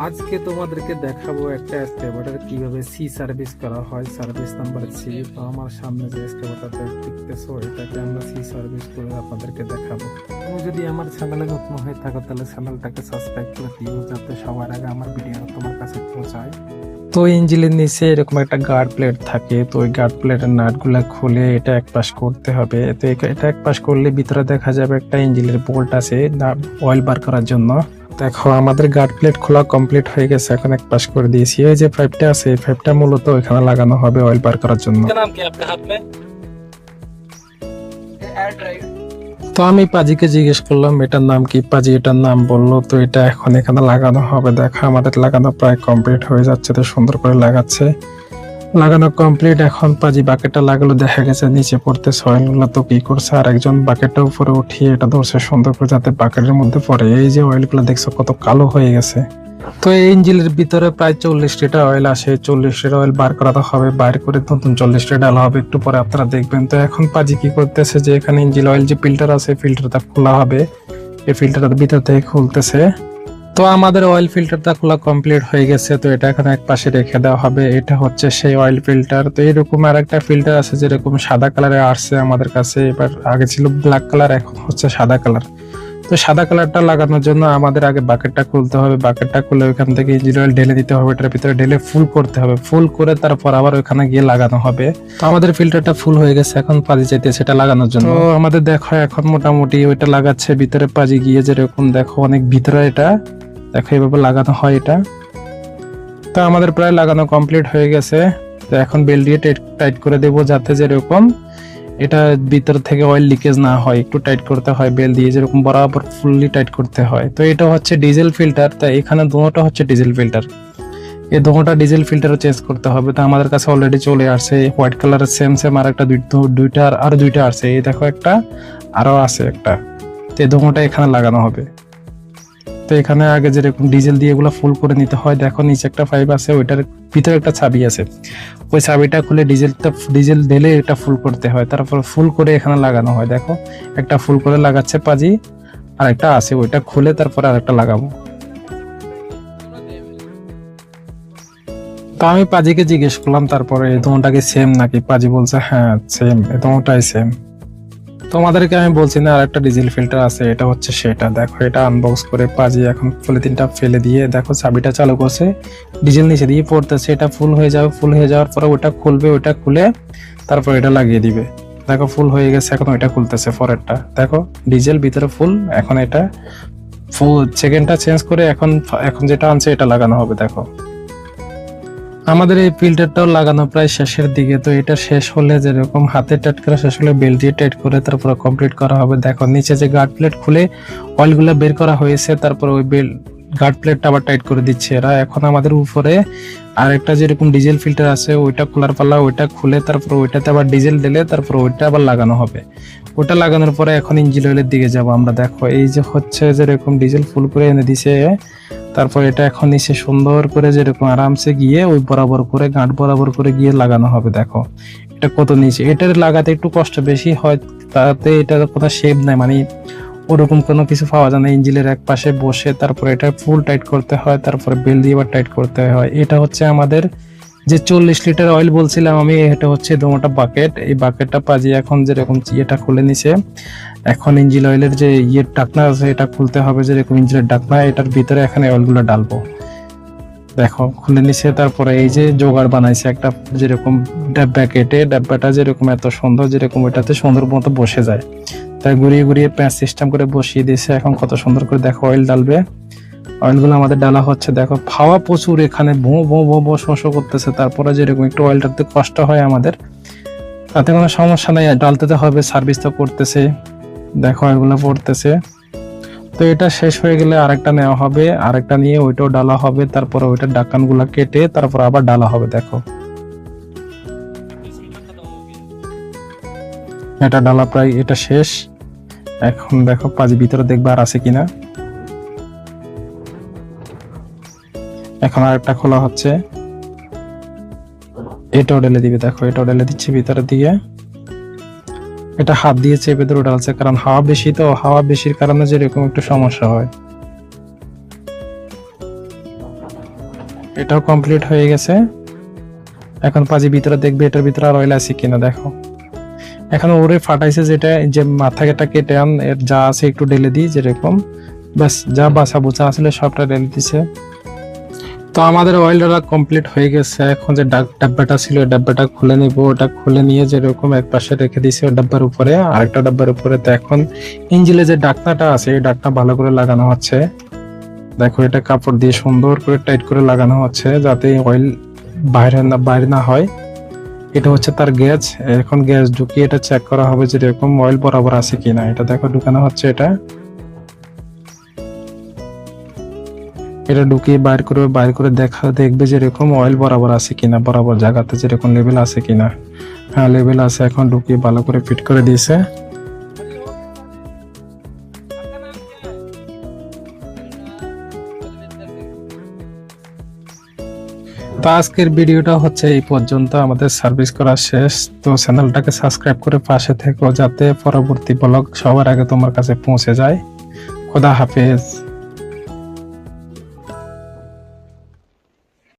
আজকে তোমাদেরকে দেখাবো একটা এক্সকাভেটর কিভাবে সি সার্ভিস করা হয়। Service number C. তো আমার সামনে যে এক্সকাভেটরটা দেখতেছো এটাকে আমরা সি সার্ভিস করে আপনাদেরকে দেখাবো। তুমি যদি আমার চ্যানেলে নতুন হয়ে থাকো তাহলে চ্যানেলটাকে সাবস্ক্রাইব করে দিও যাতে সবার আগে আমার ভিডিও তোমার কাছে পৌঁছায়। তো ইঞ্জিনের নিচে এরকম একটা গার্ড প্লেট থাকে, তো ওই গার্ড প্লেটের নাটগুলা খুলে এটা এক পাশ করতে হবে। তো এটা এক পাশ করলে ভিতরে দেখা যাবে একটা ইঞ্জিনের বোল্ট আছে অয়েল বার করার জন্য। দেখো আমাদের গার্ড প্লেট খোলা কমপ্লিট হয়ে গেছে, এখন এক পাশ করে দিয়েছি। এই যে পাইপটা আছে এই পাইপটা মূলত এখানে লাগানো হবে অয়েল বার করার জন্য। তো আমি পাজিকে জিজ্ঞেস করলাম এটার নাম কি, পাজি এটার নাম বললো। তো এটা এখন এখানে লাগানো হবে। দেখো আমাদের লাগানো প্রায় কমপ্লিট হয়ে যাচ্ছে, তো সুন্দর করে লাগাচ্ছে। লাগানো কমপ্লিট। এখন পাজি বাকেটটা লাগালো, দেখা গেছে নিচে পড়তে অয়েলগুলো। তো কি করছে আর একজন বাকেটটা উপরে উঠিয়ে এটা ধরছে সুন্দর করে যাতে বাকেটের মধ্যে পড়ে। এই যে অয়েলগুলো দেখছো কত কালো হয়ে গেছে। তো এই ইঞ্জিনের ভিতরে প্রায় 40 লিটার অয়েল আসে। 40 লিটার অয়েল বার করাতে হবে, বার করে নতুন 40 লিটার ডালা হবে, একটু পরে আপনারা দেখবেন। তো এখন পাজি কি করতেছে যে এখানে ইঞ্জিন অয়েল যে ফিল্টার আছে ফিল্টারটা খোলা হবে, এই ফিল্টারটা ভিতর থেকে খুলতেছে। তো আমাদের অয়েল ফিল্টারটা খোলা কমপ্লিট হয়ে গেছে, তো এটা এখন এক পাশে রেখে দেওয়া হবে। এটা হচ্ছে সেই অয়েল ফিল্টার। তো এরকম আর একটা ফিল্টার আছে যেরকম সাদা কালারে আসছে আমাদের কাছে, এবার আগে ছিল ব্ল্যাক কালার, এখন হচ্ছে সাদা কালার। তো সাদা কালারটা লাগানোর জন্য আমাদের আগে বাকেটটা খুলতে হবে। বাকেটটা খুলে ওইখান থেকে ইঞ্জিন অয়েল ঢেলে দিতে হবে, এটার ভিতরে ঢেলে ফুল করতে হবে। ফুল করে তারপর আবার ওইখানে গিয়ে লাগানো হবে। তো আমাদের ফিল্টারটা ফুল হয়ে গেছে, এখন পাজি চাইতে সেটা লাগানোর জন্য। তো আমাদের দেখো এখন মোটামুটি ওইটা লাগাচ্ছে ভিতরে পাজি গিয়ে, যেরকম দেখো অনেক ভিতরে এটা দেখো এইভাবে লাগানো হয় এটা। তো আমাদের প্রায় লাগানো কমপ্লিট হয়ে গেছে। তো এখন বেল দিয়ে টাইট করে দেবো যাতে যেরকম এটা ভিতর থেকে অয়েল লিকেজ না হয়, একটু টাইট করতে হয় বেল দিয়ে, যেরকম বরাবর ফুললি টাইট করতে হয়। তো এটা হচ্ছে ডিজেল ফিল্টার, তাই এখানে দুটোটা হচ্ছে ডিজেল ফিল্টার। এই দুটোটা ডিজেল ফিল্টারও চেঞ্জ করতে হবে। তো আমাদের কাছে অলরেডি চলে আসছে হোয়াইট কালারের সেম আর একটা দুইটা আসছে। এই দেখো একটা আরো আছে একটা। তো এই দুটোটা এখানে লাগানো হবে। তো এখানে আগে যেরকম ডিজেল দিয়ে এগুলো ফুল করে নিতে হয়। দেখো নিচে একটা পাইপ আছে, ওইটার ভিতরে একটা চাবি আছে, ওই চাবিটা খুলে ডিজেল ঢেলে এটা ফুল করতে হয়, তারপর ফুল করে এখানে লাগানো হয়। দেখো একটা ফুল করে লাগাচ্ছে পাজি, আর একটা আছে ওইটা খুলে তারপরে আরেকটা লাগাবো। তো আমি পাজিকে জিজ্ঞেস করলাম তারপরে এই দোনটাকে সেম নাকি, পাজি বলছে হ্যাঁ সেম, এই দোনটাই সেম। তোমাদেরকে আমি বলছি না আরেকটা ডিজেল ফিল্টার আছে, এটা হচ্ছে সেটা। দেখো এটা আনবক্স করে পাজি এখন পলিথিনটা ফেলে দিয়ে দেখো চাবিটা চালু করছে, ডিজেল নিচে দিয়ে পড়তেছে। এটা ফুল হয়ে যাবে, ফুল হয়ে যাওয়ার পরে ওটা খুলবে, ওটা খুলে তারপর এটা লাগিয়ে দিবে। দেখো ফুল হয়ে গেছে, এখন ওইটা খুলতেছে পরেরটা। দেখো ডিজেল ভিতরে ফুল, এখন এটা ফুল সেকেন্ডটা চেঞ্জ করে এখন এখন যেটা আনছে এটা লাগানো হবে। দেখো আমাদের এই ফিল্টারটাও লাগানো প্রায় শেষের দিকে। তো এটা শেষ হলে যেরকম হাতে টাইট করা শেষ হলে বেল্ট দিয়ে টাইট করে তারপর কমপ্লিট করা হবে। দেখো নিচে যে গার্ড প্লেট খুলে অয়েলগুলো বের করা হয়েছে, তারপর ওই গার্ড প্লেটটা আবার টাইট করে দিচ্ছে এরা। এখন আমাদের উপরে আরেকটা যেরকম ডিজেল ফিল্টার আছে ওইটা খোলার পালা, ওইটা খুলে তারপর ওইটাতে আবার ডিজেল ঢেলে তারপর ওইটা আবার লাগানো হবে। ওটা লাগানোর পরে এখন ইঞ্জিন অয়েলের দিকে যাব আমরা। দেখো এই যে হচ্ছে যেরকম ডিজেল ফুল করে এনে দিছে, তারপর এটা এখন নিচে সুন্দর করে যেরকম আরামসে গিয়ে ওই বরাবর করে গাঁট বরাবর করে গিয়ে লাগানো হবে। দেখো এটা কত নিচে, এটার লাগাতে একটু কষ্ট বেশি হয়, তাতে এটা কোনো শেপ নাই, মানে ওরকম কোনো কিছু পাওয়া যায় না। ইঞ্জিনের এক পাশে বসে তারপর এটা ফুল টাইট করতে হয়, তারপরে বেল দিয়ে আবার টাইট করতে হয়। এটা হচ্ছে আমাদের যে 40 লিটার অয়েল বলছিলাম আমি, এটা হচ্ছে দোনোটা বাকেট। এই বাকেটটা পাজি এখন যেরকম এটা খুলে নিছে। এখন ইঞ্জিন অয়েলের যে ঢাকনা আছে এটা খুলতে হবে, যেরকম ইঞ্জিনের ঢাকনা, এটার ভিতরে এখানে অয়েলগুলো ডালবো। দেখো খুলে নিছে, তারপরে এই যে জোগাড় বানাইছে একটা যেরকম ডাব্বা কেটে, ডাব্বাটা যেরকম এত সুন্দর, যেরকম এটাতে সুন্দর মতো বসে যায়, তাই ঘুরিয়ে ঘুরিয়ে প্যাঁচ সিস্টেম করে বসিয়ে দিয়েছে। এখন কত সুন্দর করে দেখো অয়েল ডালবে। অয়েলগুলো আমাদের ডালা হচ্ছে। দেখো হাওয়া প্রচুর এখানে, ভো ভো ভো ভো শো করতেছে। তারপরে যেরকম একটু অয়েল ডালতে কষ্ট হয় আমাদের, তাতে কোনো সমস্যা নাই, ডালতে হবে, সার্ভিস তো করতেছে। দেখো অয়েলগুলো পড়তেছে। তো এটা শেষ হয়ে গেলে আরেকটা নেওয়া হবে, আরেকটা নিয়ে ওইটাও ডালা হবে, তারপরে ওইটার ঢাকনগুলো কেটে তারপর আবার ডালা হবে। দেখো এটা ডালা প্রায় এটা শেষ। এখন দেখো পাজি ভিতরে দেখবে আর আছে কিনা। এখন আরেকটা খোলা হচ্ছে, এটাও ঢেলে দিবে। দেখো এটাও ঢেলে দিচ্ছে ভিতরের দিকে। এটা হাত দিয়ে চেপে ধরে ডালছে, কারণ হাওয়া বেশি, তো হাওয়া বেশির কারণে যেরকম একটু সমস্যা হয়। এটাও কমপ্লিট হয়ে গেছে। এখন পাজি ভিতরে দেখবে এটার ভিতরে আর অয়েল আছে কিনা দেখো। এখন ওরে ফাটাইছে যেটা, যে মাথাটা কেটে আন, এর যা আছে একটু ঢেলে দিই যেরকম, ব্যাস যা বাছা বুচা আসলে সবটা ঢেলে দিছে। তো আমাদের অয়েলটা কমপ্লিট হয়ে গেছে। এখন যে ডাব্বাটা ছিল ওই ডাব্বাটা খুলে নিব, ওটা খুলে নিয়ে যেরকম এক পাশে রেখে দিছি ওই ডাব্বার উপরে, আরেকটা ডাব্বার উপরে। তো এখন ইঞ্জিলে যে ডাকনাটা আছে এই ডাকনা ভালো করে লাগানো হচ্ছে। দেখো এটা কাপড় দিয়ে সুন্দর করে টাইট করে লাগানো হচ্ছে যাতে অয়েল বাইরে না হয়। এটা হচ্ছে তার গ্যাস। এখন গ্যাস ঢুকিয়ে এটা চেক করা হবে যে এরকম অয়েল বরাবর আছে কিনা। এটা দেখো ঢুকানো হচ্ছে। এটা ঢুকিয়ে বাইর করে দেখবে যে এরকম অয়েল বরাবর আছে কিনা, বরাবর জায়গাতে যেরকম লেভেল আছে কিনা। হ্যাঁ লেভেল আছে। এখন ঢুকিয়ে ভালো করে ফিট করে দিয়েছে। তো আজকের ভিডিওটা হচ্ছে এই পর্যন্ত, আমাদের সার্ভিস করা শেষ। তো চ্যানেলটাকে সাবস্ক্রাইব করে পাশে থেকো যাতে পরবর্তী ব্লগ সবার আগে তোমার কাছে পৌঁছে যায়। খোদা হাফেজ।